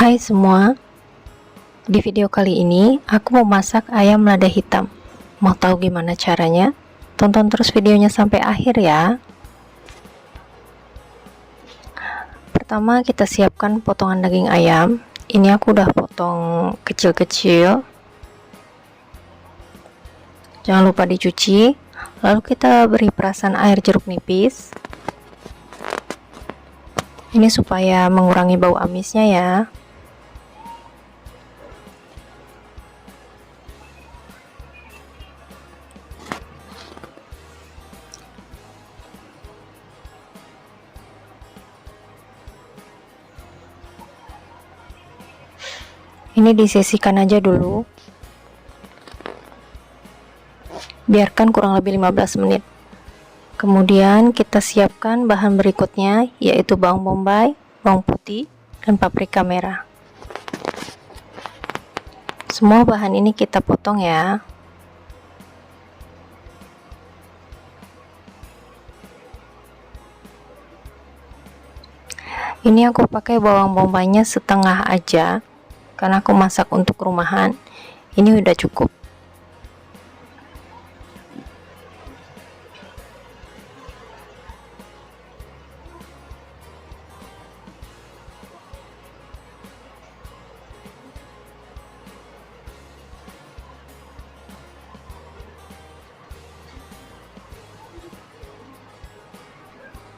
Hai semua, di video kali ini aku mau masak ayam lada hitam. Mau tahu gimana caranya? Tonton terus videonya sampai akhir ya. Pertama kita siapkan potongan daging ayam. Ini aku udah potong kecil-kecil. Jangan lupa dicuci. Lalu kita beri perasan air jeruk nipis. Ini supaya mengurangi bau amisnya ya. Ini disisihkan aja dulu. Biarkan kurang lebih 15 menit. Kemudian kita siapkan bahan berikutnya, yaitu bawang bombay, bawang putih, dan paprika merah. Semua bahan ini kita potong ya. Ini aku pakai bawang bombaynya setengah aja, karena aku masak untuk rumahan. Ini udah cukup.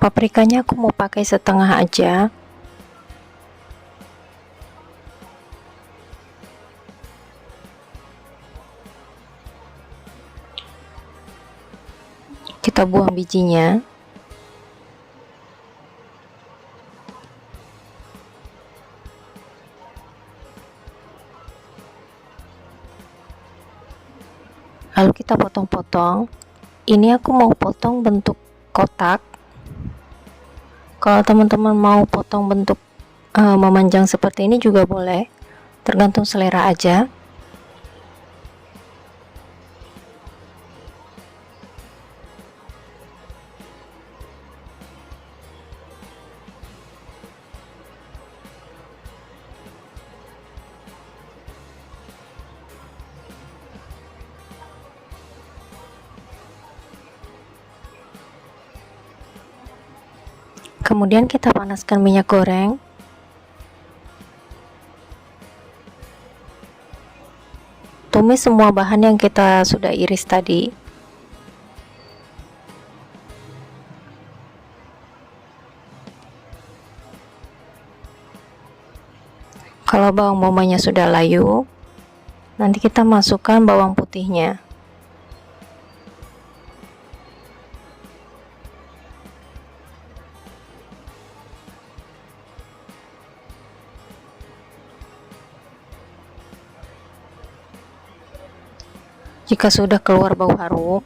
Paprikanya aku mau pakai setengah aja. Kita buang bijinya. Lalu kita potong-potong. Ini aku mau potong bentuk kotak. Kalau teman-teman mau potong bentuk memanjang seperti ini juga boleh, tergantung selera aja. Kemudian kita panaskan minyak goreng. Tumis semua bahan yang kita sudah iris tadi. Kalau bawang bombaynya sudah layu, nanti kita masukkan bawang putihnya. Jika sudah keluar bau harum,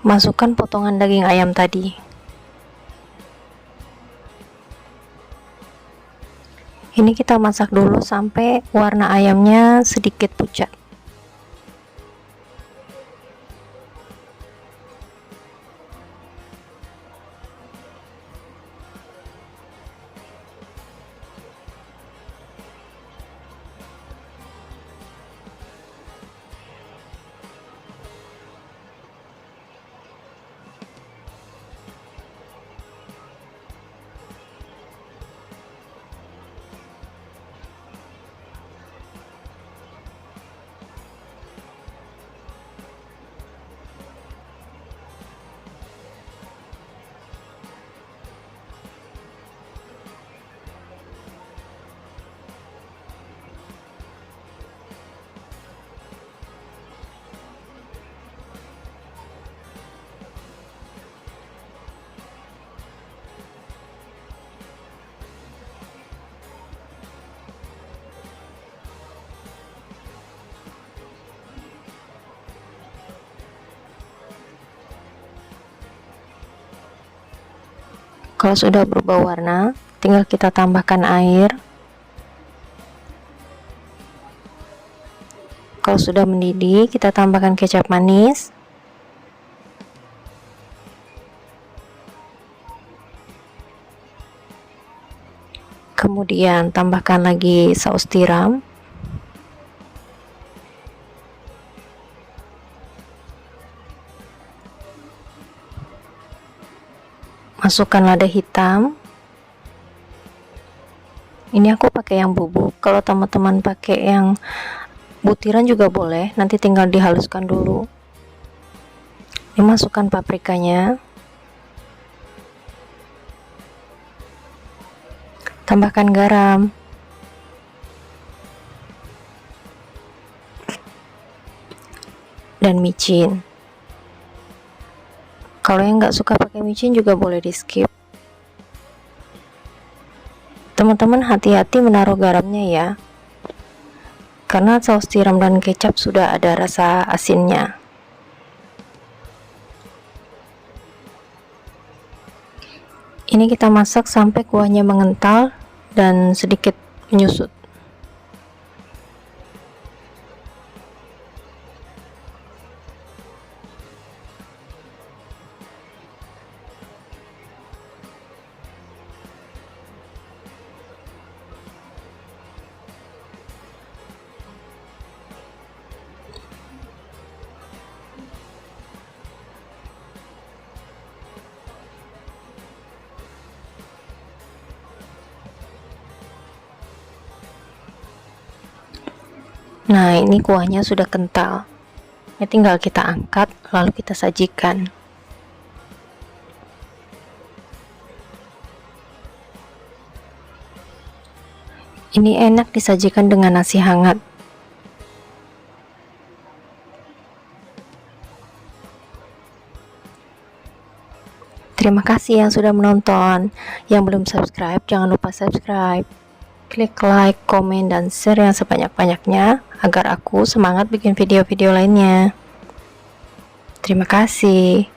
masukkan potongan daging ayam tadi. Ini kita masak dulu sampai warna ayamnya sedikit pucat. Kalau sudah berubah warna, tinggal kita tambahkan air. Kalau sudah mendidih, kita tambahkan kecap manis. Kemudian tambahkan lagi saus tiram. Masukkan lada hitam. Ini aku pakai yang bubuk. Kalau teman-teman pakai yang butiran juga boleh, nanti tinggal dihaluskan dulu. Ini masukkan paprikanya. Tambahkan garam. Dan micin. Kalau yang nggak suka pakai micin juga boleh di skip. Teman-teman hati-hati menaruh garamnya ya, karena saus tiram dan kecap sudah ada rasa asinnya. Ini kita masak sampai kuahnya mengental dan sedikit menyusut. Nah, ini kuahnya sudah kental. Ini tinggal kita angkat, lalu kita sajikan. Ini enak disajikan dengan nasi hangat. Terima kasih yang sudah menonton. Yang belum subscribe, jangan lupa subscribe. Klik like, komen, dan share yang sebanyak-banyaknya agar aku semangat bikin video-video lainnya. Terima kasih.